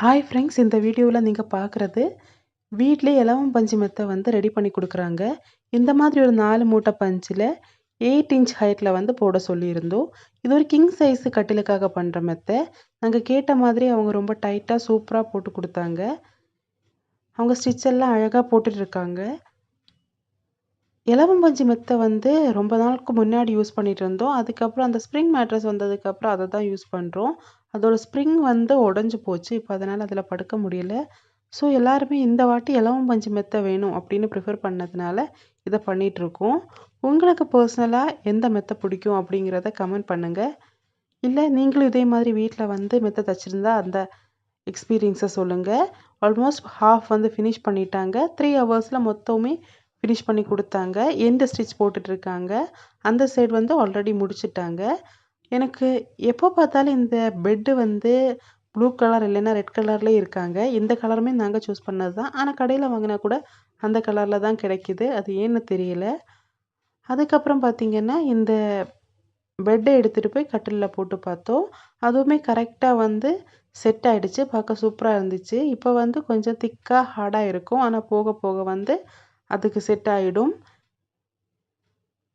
Hi friends, இந்த வீடியோவில் நீங்கள் பார்க்குறது வீட்டிலே இலவம் பஞ்சு மெத்தை வந்து ரெடி பண்ணி கொடுக்குறாங்க. இந்த மாதிரி ஒரு 4 மூட்டை பஞ்சில் 8 இன்ச் ஹைட்டில் வந்து போட சொல்லியிருந்தோம். இது ஒரு கிங் சைஸு கட்டிலுக்காக பண்ணுற மெத்தை. நாங்கள் கேட்ட மாதிரி அவங்க ரொம்ப டைட்டாக சூப்பராக போட்டு கொடுத்தாங்க. அவங்க ஸ்டிச் எல்லாம் அழகாக போட்டுட்ருக்காங்க. இலவம் பஞ்சு மெத்தை வந்து ரொம்ப நாளுக்கு முன்னாடி யூஸ் பண்ணிட்டு இருந்தோம். அதுக்கப்புறம் அந்த ஸ்ப்ரிங் மேட்ரஸ் வந்ததுக்கப்புறம் அதை தான் யூஸ் பண்ணுறோம். அதோட ஸ்ப்ரிங் வந்து உடஞ்சி போச்சு. இப்போ அதனால் அதில் படுக்க முடியல. ஸோ எல்லாருமே இந்த வாட்டி இலவம் பஞ்சு மெத்தை வேணும் அப்படின்னு ப்ரிஃபர் பண்ணதுனால இதை பண்ணிகிட்ருக்கோம். உங்களுக்கு பர்சனலாக எந்த மெத்தை பிடிக்கும் அப்படிங்கிறத கமெண்ட் பண்ணுங்கள். இல்லை நீங்களும் இதே மாதிரி வீட்டில் வந்து மெத்தை தச்சுருந்தா அந்த எக்ஸ்பீரியன்ஸை சொல்லுங்கள். ஆல்மோஸ்ட் ஹாஃப் வந்து ஃபினிஷ் பண்ணிட்டாங்க. 3 ஹவர்ஸில் மொத்தமே ஃபினிஷ் பண்ணி கொடுத்தாங்க. எண்டு ஸ்டிச் போட்டுட்ருக்காங்க. அந்த சைடு வந்து ஆல்ரெடி முடிச்சிட்டாங்க. எனக்கு எப்போ பார்த்தாலும் இந்த பெட்டு வந்து ப்ளூ கலர் இல்லைன்னா ரெட் கலர்லேயே இருக்காங்க. இந்த கலருமே நாங்கள் சூஸ் பண்ணது தான். ஆனால் கடையில் வாங்கினா கூட அந்த கலரில் தான் கிடைக்கிது. அது ஏன்னு தெரியல. அதுக்கப்புறம் பார்த்திங்கன்னா இந்த பெட்டை எடுத்துகிட்டு போய் கட்டிலில் போட்டு பார்த்தோம். அதுவுமே கரெக்டாக வந்து செட் ஆகிடுச்சு. பார்க்க சூப்பராக இருந்துச்சு. இப்போ வந்து கொஞ்சம் திக்காக ஹார்டாக இருக்கும். ஆனால் போக போக வந்து அதுக்கு செட் ஆகிடும்.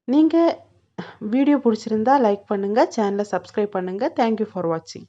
நீங்கள் வீடியோ பிடிச்சிருந்தா லைக் பண்ணுங்கள், சேனலை சப்ஸ்கிரைப் பண்ணுங்கள். தேங்க்யூ ஃபார் வாட்சிங்.